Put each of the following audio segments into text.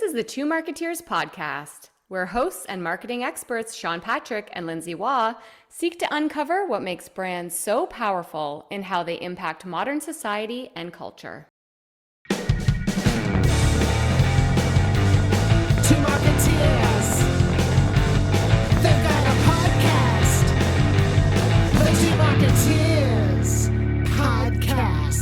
is the Two Marketeers podcast, where hosts and marketing experts Sean Patrick and Lindsay Waugh seek to uncover what makes brands so powerful in how they impact modern society and culture. Two Marketeers. They've got a podcast. The Two Marketeers podcast.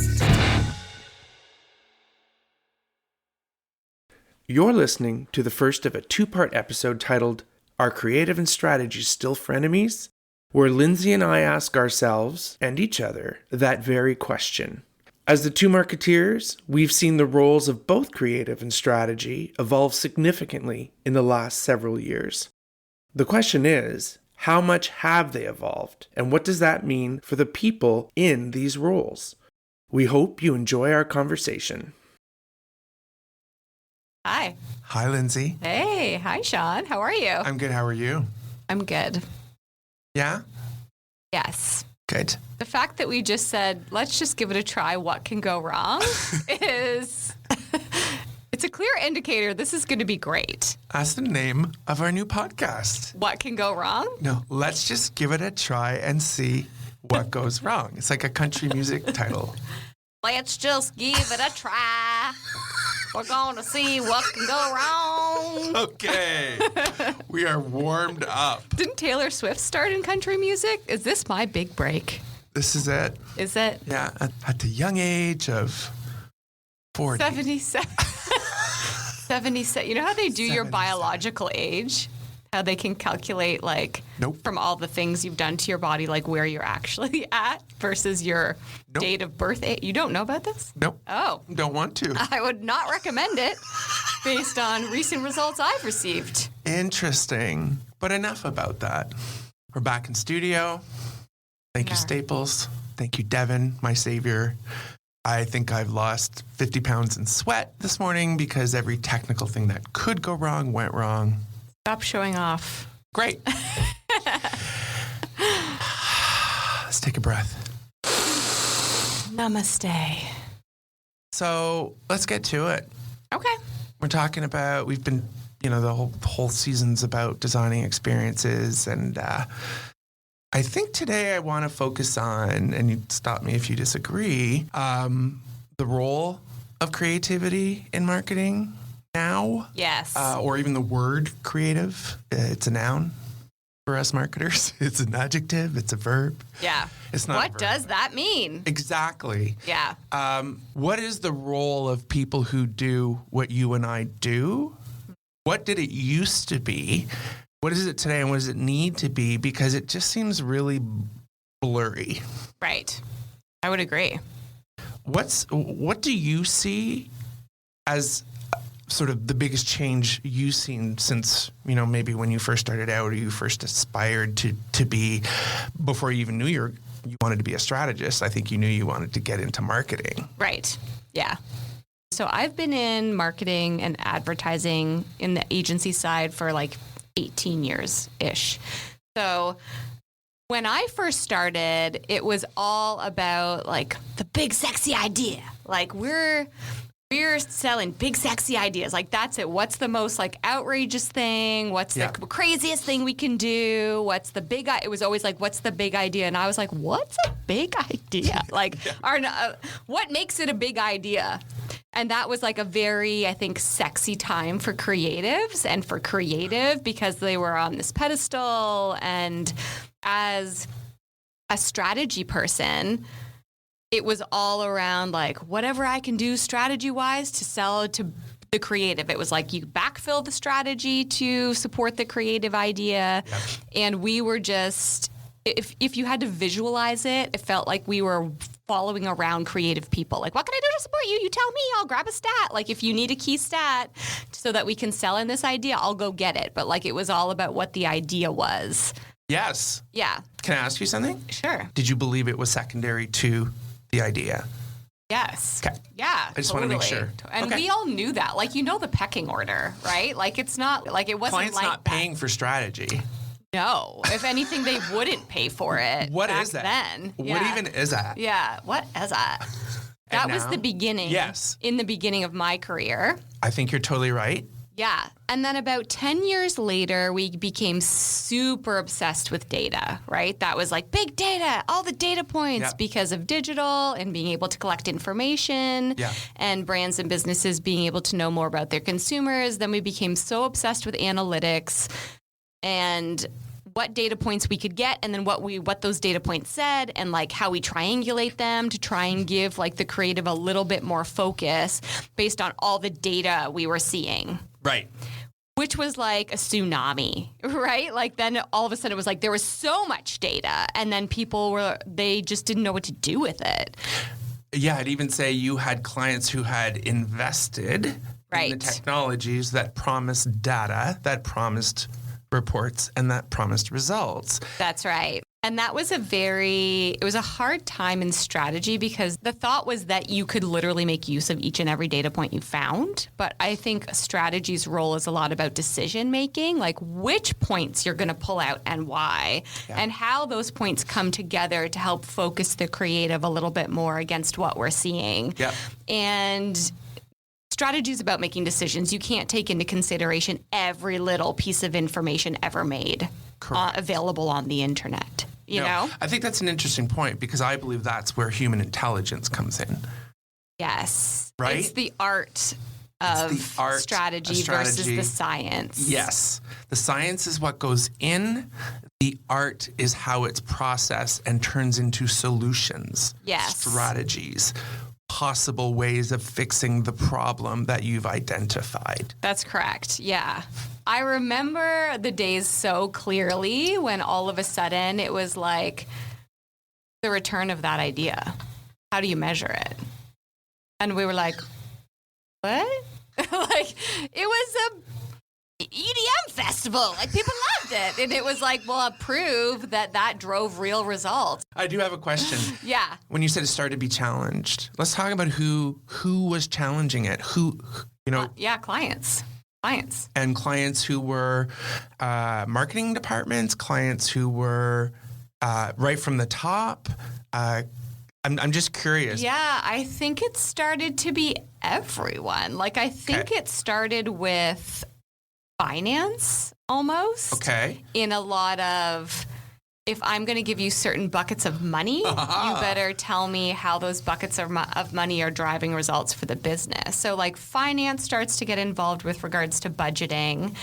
You're listening to the first of a two-part episode titled, Are Creative and Strategy Still Frenemies? Where Lindsay and I ask ourselves, and each other, that very question. As the Two Marketeers, we've seen the roles of both creative and strategy evolve significantly in the last several years. The question is, how much have they evolved, and what does that mean for the people in these roles? We hope you enjoy our conversation. Hi. Hi, Lindsay. Hey. Hi, Sean. How are you? I'm good. How are you? I'm good. Yeah? Yes. Good. The fact that we just said, let's just give it a try, what can go wrong, is it's a clear indicator this is going to be great. That's the name of our new podcast. What can go wrong? No, let's just give it a try and see what goes wrong. It's like a country music title. Let's just give it a try. We're going to see what can go wrong. Okay. We are warmed up. Didn't Taylor Swift start in country music? Is this my big break? This is it. Is it? Yeah. At the young age of 40. 77. 77. You know how they do your 77. biological age? How they can calculate, like, Nope. from all the things you've done to your body, like where you're actually at versus your Nope. date of birth. You don't know about this? Nope. Oh, Don't want to. I would not recommend it based on recent results I've received. Interesting. But enough about that. We're back in studio. Thank you, Yeah. Staples. Thank you, Devin, my savior. I think I've lost 50 pounds in sweat this morning because every technical thing that could go wrong went wrong. Stop showing off. Great. Let's take a breath. Namaste. So let's get to it. Okay. We're talking about, we've been, the whole season's about designing experiences. And I think today I want to focus on, and you stop me if you disagree, the role of creativity in marketing now. Yes. Or even the word creative. It's a noun for us marketers. It's an adjective. It's a verb. Yeah. It's not a What verb. does that mean? Exactly. Yeah. What is the role of people who do what you and I do? What did it used to be? What is it today, and what does it need to be? Because it just seems really blurry. Right. I would agree. What do you see as sort of the biggest change you've seen since, maybe when you first started out or you first aspired to be, before you even knew you wanted to be a strategist? I think you knew you wanted to get into marketing. Right. Yeah. So I've been in marketing and advertising in the agency side for like 18 years-ish. So when I first started, it was all about like the big sexy idea. Like we're selling big sexy ideas. Like that's it. What's the most like outrageous thing? What's the craziest thing we can do? What's the big it was always like, what's the big idea? And I was like, what's a big idea? Like what makes it a big idea? And that was like a very, I think, sexy time for creatives and for creative because they were on this pedestal. And as a strategy person, it was all around like whatever I can do strategy-wise to sell to the creative. It was like you backfill the strategy to support the creative idea. Yep. And we were just, if you had to visualize it, it felt like we were following around creative people. Like, what can I do to support you? You tell me, I'll grab a stat. Like, if you need a key stat so that we can sell in this idea, I'll go get it. But like, it was all about what the idea was. Yes. Yeah. Can I ask you something? Sure. Did you believe it was secondary to the idea? Yes. Okay. Yeah. I just want to make sure. And Okay. we all knew that. Like, the pecking order, right? Like, it's not, like, it wasn't Clients like not that. paying for strategy. No. If anything, they wouldn't pay for it. What back is that? then. What Yeah. even is that? Yeah. What is that? That was now? the beginning. Yes. In the beginning of my career. I think you're totally right. Yeah. And then about 10 years later, we became super obsessed with data, right? That was like big data, all the data points Yeah. because of digital and being able to collect information Yeah. and brands and businesses being able to know more about their consumers. Then we became so obsessed with analytics and what data points we could get, and then what those data points said, and like how we triangulate them to try and give like the creative a little bit more focus based on all the data we were seeing, Right. which was like a tsunami, right? Like then all of a sudden it was like there was so much data, and then they just didn't know what to do with it. Yeah, I'd even say you had clients who had invested in the Right. technologies that promised data, that promised reports, and that promised results. That's right. And that was it was a hard time in strategy because the thought was that you could literally make use of each and every data point you found. But I think strategy's role is a lot about decision making, like which points you're going to pull out and why, and how those points come together to help focus the creative a little bit more against what we're seeing. Yep. And strategy is about making decisions. You can't take into consideration every little piece of information ever made available on the internet. You know? I think that's an interesting point because I believe that's where human intelligence comes in. Yes. Right? It's the art of strategy versus the science. Yes. The science is what goes in. The art is how it's processed and turns into solutions, Yes. strategies, possible ways of fixing the problem that you've identified. That's correct. Yeah. I remember the days so clearly when all of a sudden it was like the return of that idea. How do you measure it? And we were like, what? Like, it was a EDM festival. Like, people loved it. And it was like, well, prove that drove real results. I do have a question. Yeah. When you said it started to be challenged, let's talk about who was challenging it. Who, Yeah, clients. and clients who were marketing departments, clients who were right from the top. I'm just curious. Yeah, I think it started to be everyone. Like, I think it started with finance almost. Okay. In a lot of, if I'm going to give you certain buckets of money, you better tell me how those buckets of money are driving results for the business. So like finance starts to get involved with regards to budgeting.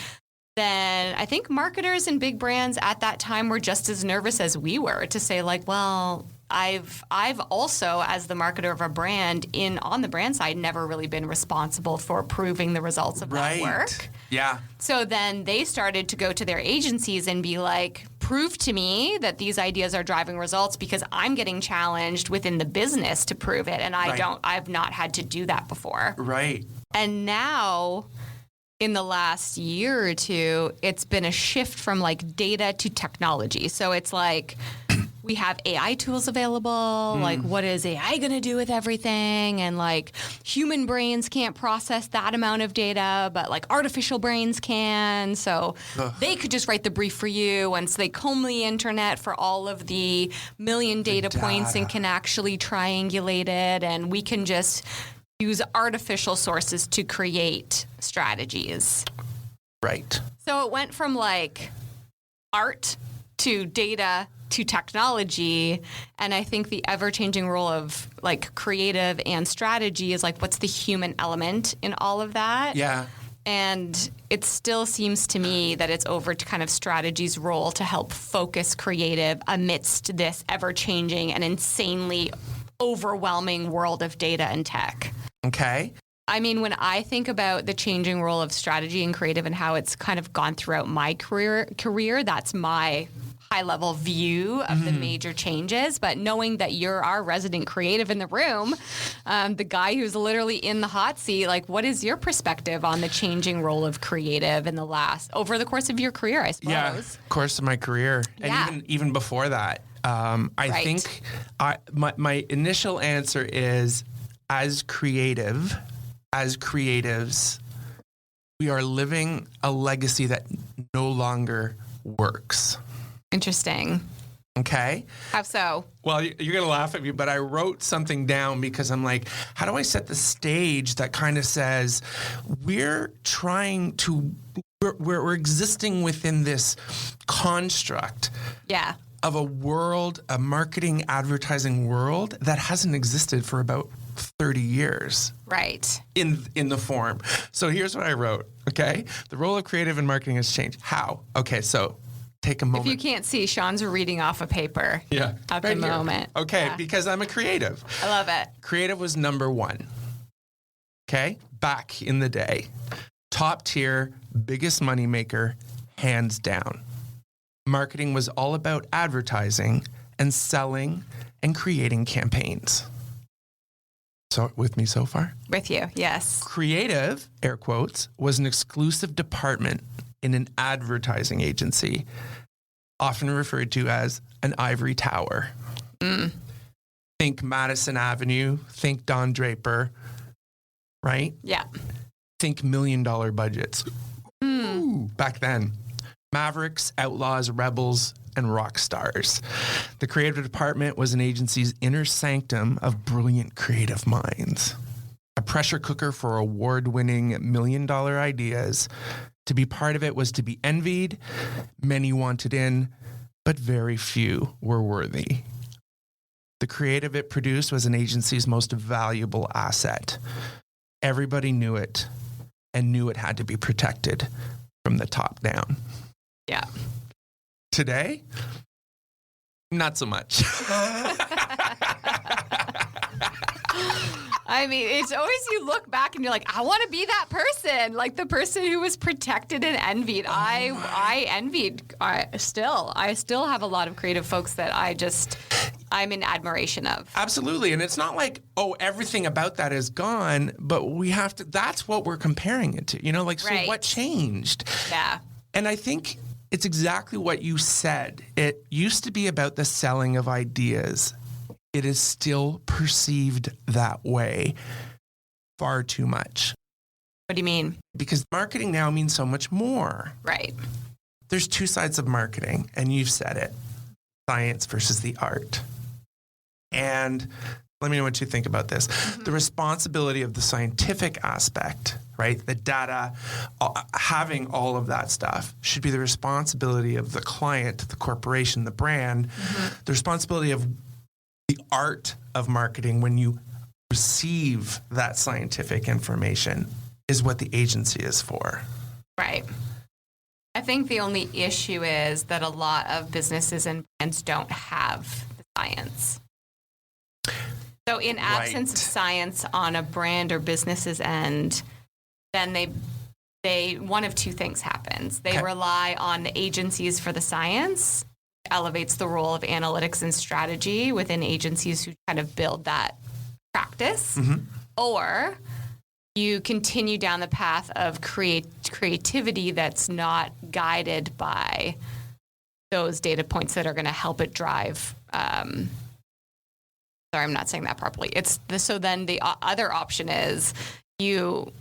Then I think marketers and big brands at that time were just as nervous as we were to say like, well, I've also, as the marketer of a brand on the brand side, never really been responsible for proving the results of that work. Yeah. So then they started to go to their agencies and be like, prove to me that these ideas are driving results because I'm getting challenged within the business to prove it. And I've not had to do that before. Right. And now in the last year or two, it's been a shift from like data to technology. So it's like, we have AI tools available. Like, what is AI going to do with everything? And like, human brains can't process that amount of data, but like artificial brains can. So they could just write the brief for you. And so they comb the internet for all of the million data points and can actually triangulate it. And we can just use artificial sources to create strategies. Right. So it went from like art to data to technology. And I think the ever-changing role of like creative and strategy is like, what's the human element in all of that? Yeah. And it still seems to me that it's over to kind of strategy's role to help focus creative amidst this ever-changing and insanely overwhelming world of data and tech. Okay. I mean, when I think about the changing role of strategy and creative and how it's kind of gone throughout my career, that's my high-level view of the major changes. But knowing that you're our resident creative in the room, the guy who's literally in the hot seat, like, what is your perspective on the changing role of creative over the course of your career, I suppose? Yeah, course of my career. Yeah. And even before that, I think my initial answer is as creatives, we are living a legacy that no longer works. Interesting. Okay. How so? Well, you're going to laugh at me, but I wrote something down because I'm like, how do I set the stage that kind of says we're existing within this construct Yeah. of a world, a marketing advertising world that hasn't existed for about 30 years. Right. In the form. So here's what I wrote, okay? The role of creative in marketing has changed. How? Okay, so take a moment. If you can't see, Sean's reading off a paper. Yeah. At the right here. moment. Okay, Yeah. because I'm a creative. I love it. Creative was number one. Okay? Back in the day. Top tier, biggest moneymaker, hands down. Marketing was all about advertising and selling and creating campaigns. So with me so far? With you, yes. Creative, air quotes, was an exclusive department in an advertising agency, often referred to as an ivory tower. Think Madison Avenue, think Don Draper, right? Yeah. Think $1 million budgets. Ooh, back then. Mavericks, outlaws, rebels, and rock stars. The creative department was an agency's inner sanctum of brilliant creative minds. A pressure cooker for award-winning $1 million ideas. To be part of it was to be envied. Many wanted in, but very few were worthy. The creative it produced was an agency's most valuable asset. Everybody knew it and knew it had to be protected from the top down. Yeah. Today, not so much. I mean, it's always you look back and you're like, I want to be that person, like the person who was protected and envied. I envied. I still have a lot of creative folks that I'm in admiration of. Absolutely. And it's not like, oh, everything about that is gone, but we have to, that's what we're comparing it to, like, so Right. what changed? Yeah. And I think it's exactly what you said. It used to be about the selling of ideas. It is still perceived that way far too much. What do you mean? Because marketing now means so much more. Right. There's two sides of marketing, and you've said it, science versus the art. And let me know what you think about this. The responsibility of the scientific aspect, right? The data, having all of that stuff should be the responsibility of the client, the corporation, the brand. The responsibility of the art of marketing when you receive that scientific information is what the agency is for. Right. I think the only issue is that a lot of businesses and brands don't have the science. So in absence of science on a brand or business's end, then they one of two things happens. They rely on the agencies for the science, elevates the role of analytics and strategy within agencies who kind of build that practice, or you continue down the path of creativity that's not guided by those data points that are going to help it drive. Sorry, I'm not saying that properly. So then the other option is you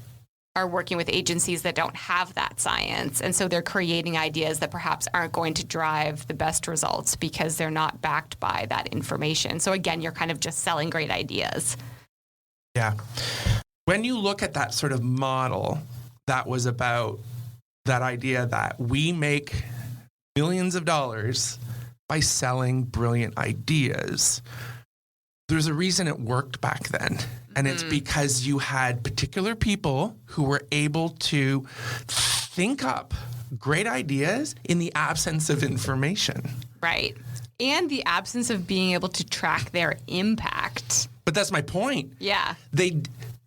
are working with agencies that don't have that science. And so they're creating ideas that perhaps aren't going to drive the best results because they're not backed by that information. So again, you're kind of just selling great ideas. Yeah. When you look at that sort of model that was about that idea that we make millions of dollars by selling brilliant ideas, there's a reason it worked back then. And it's because you had particular people who were able to think up great ideas in the absence of information. Right. And the absence of being able to track their impact. But that's my point. Yeah.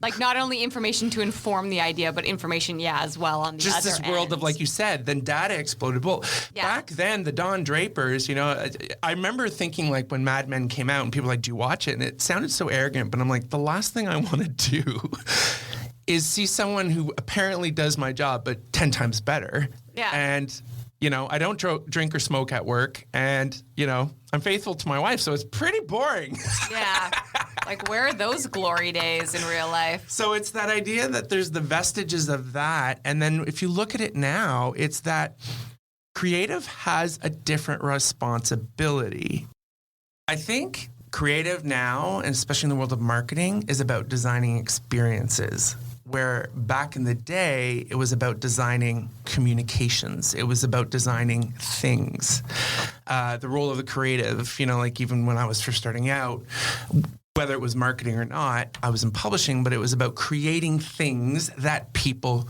Like not only information to inform the idea, but information, as well on the just other this world end. of, like you said, then data exploded. Well, back then, the Don Drapers, I remember thinking, like, when Mad Men came out and people were like, do you watch it? And it sounded so arrogant, but I'm like, the last thing I want to do is see someone who apparently does my job, but 10 times better. Yeah. And, I don't drink or smoke at work. And, I'm faithful to my wife, so it's pretty boring. Yeah. Like, where are those glory days in real life? So it's that idea that there's the vestiges of that. And then if you look at it now, it's that creative has a different responsibility. I think creative now, and especially in the world of marketing, is about designing experiences. Where back in the day, it was about designing communications. It was about designing things. The role of the creative, like even when I was first starting out, whether it was marketing or not, I was in publishing, but it was about creating things that people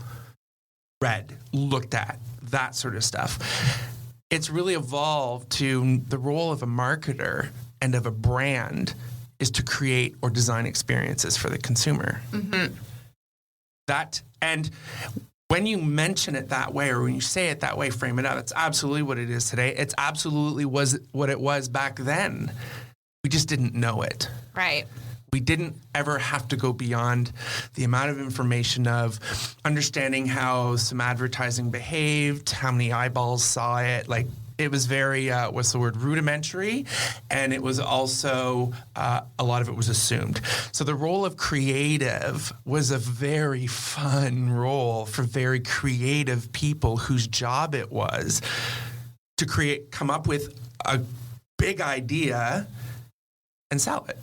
read, looked at, that sort of stuff. It's really evolved to the role of a marketer and of a brand is to create or design experiences for the consumer. Mm-hmm. And when you mention it that way, or when you say it that way, frame it out, it's absolutely what it is today. It's absolutely was what it was back then. We just didn't know it. Right. We didn't ever have to go beyond the amount of information of understanding how some advertising behaved, how many eyeballs saw it. Like, it was very, rudimentary, and it was also, a lot of it was assumed. So the role of creative was a very fun role for very creative people whose job it was to come up with a big idea and sell it.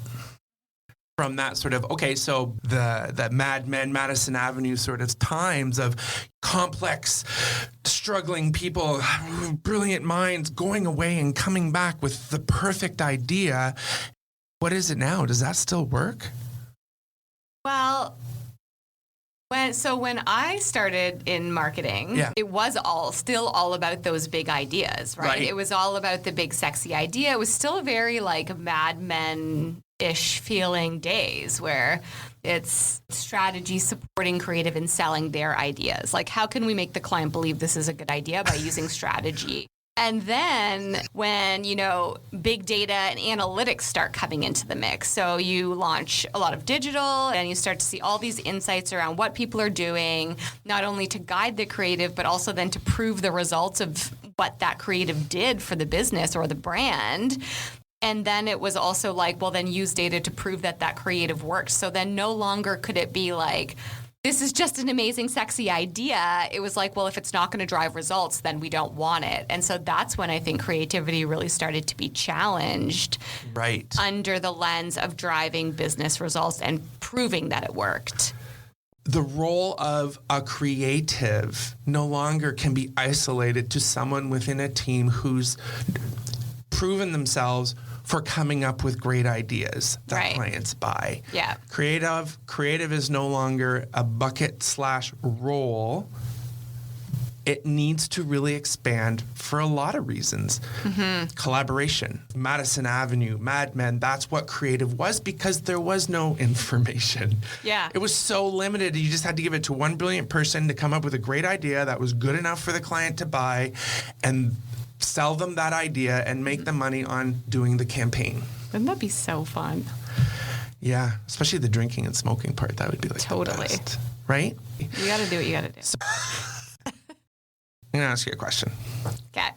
From that sort of, so the Mad Men, Madison Avenue sort of times of complex, struggling people, brilliant minds going away and coming back with the perfect idea. What is it now? Does that still work? Well, when I started in marketing, it was still all about those big ideas, right? It was all about the big sexy idea. It was still very like Mad Men-ish feeling days where it's strategy supporting creative and selling their ideas. Like, how can we make the client believe this is a good idea by using strategy? And then when, big data and analytics start coming into the mix, so you launch a lot of digital and you start to see all these insights around what people are doing, not only to guide the creative, but also then to prove the results of what that creative did for the business or the brand. And then it was also like, well, then use data to prove that creative works. So then no longer could it be like, this is just an amazing, sexy idea. It was like, well, if it's not going to drive results, then we don't want it. And so that's when I think creativity really started to be challenged. Right. Under the lens of driving business results and proving that it worked. The role of a creative no longer can be isolated to someone within a team who's proven themselves for coming up with great ideas that clients buy. Yeah. Creative is no longer a bucket/role. It needs to really expand for a lot of reasons. Mm-hmm. Collaboration, Madison Avenue, Mad Men, that's what creative was because there was no information. Yeah. It was so limited. You just had to give it to one brilliant person to come up with a great idea that was good enough for the client to buy and sell them that idea and make the money on doing the campaign. Wouldn't that be so fun? Yeah, especially the drinking and smoking part. That would be like totally the best, right? You got to do what you got to do. So, I'm going to ask you a question. Okay.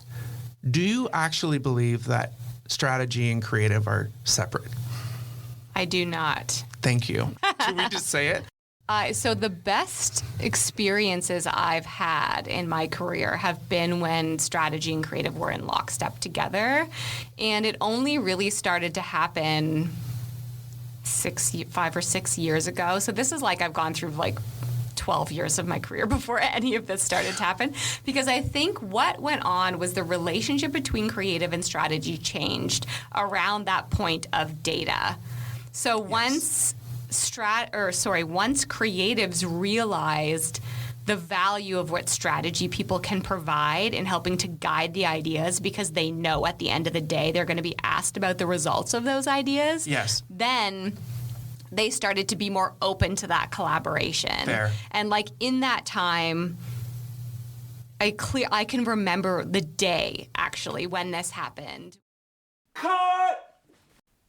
Do you actually believe that strategy and creative are separate? I do not. Thank you. Should we just say it? So the best experiences I've had in my career have been when strategy and creative were in lockstep together. And it only really started to happen 5 or 6 years ago. So this is like I've gone through like 12 years of my career before any of this started to happen. Because I think what went on was the relationship between creative and strategy changed around that point of data. So once creatives realized the value of what strategy people can provide in helping to guide the ideas because they know at the end of the day they're going to be asked about the results of those ideas. Yes. Then they started to be more open to that collaboration. Fair. And like in that time, I can remember the day actually when this happened.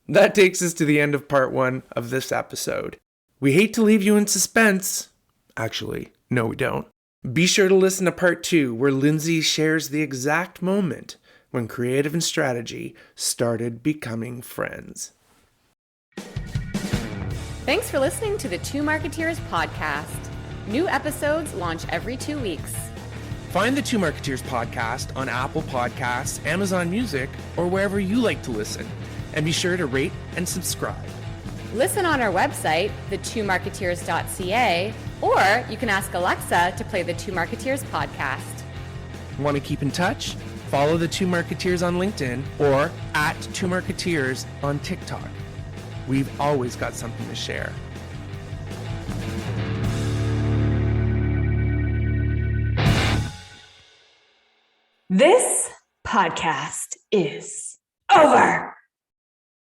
That takes us to the end of part 1 of this episode. We hate to leave you in suspense. Actually, no, we don't. Be sure to listen to part 2, where Lindsay shares the exact moment when creative and strategy started becoming friends. Thanks for listening to the Two Marketeers podcast. New episodes launch every 2 weeks. Find the Two Marketeers podcast on Apple Podcasts, Amazon Music, or wherever you like to listen. And be sure to rate and subscribe. Listen on our website, thetwomarketeers.ca, or you can ask Alexa to play the Two Marketeers podcast. Want to keep in touch? Follow the Two Marketeers on LinkedIn or at Two Marketeers on TikTok. We've always got something to share. This podcast is over.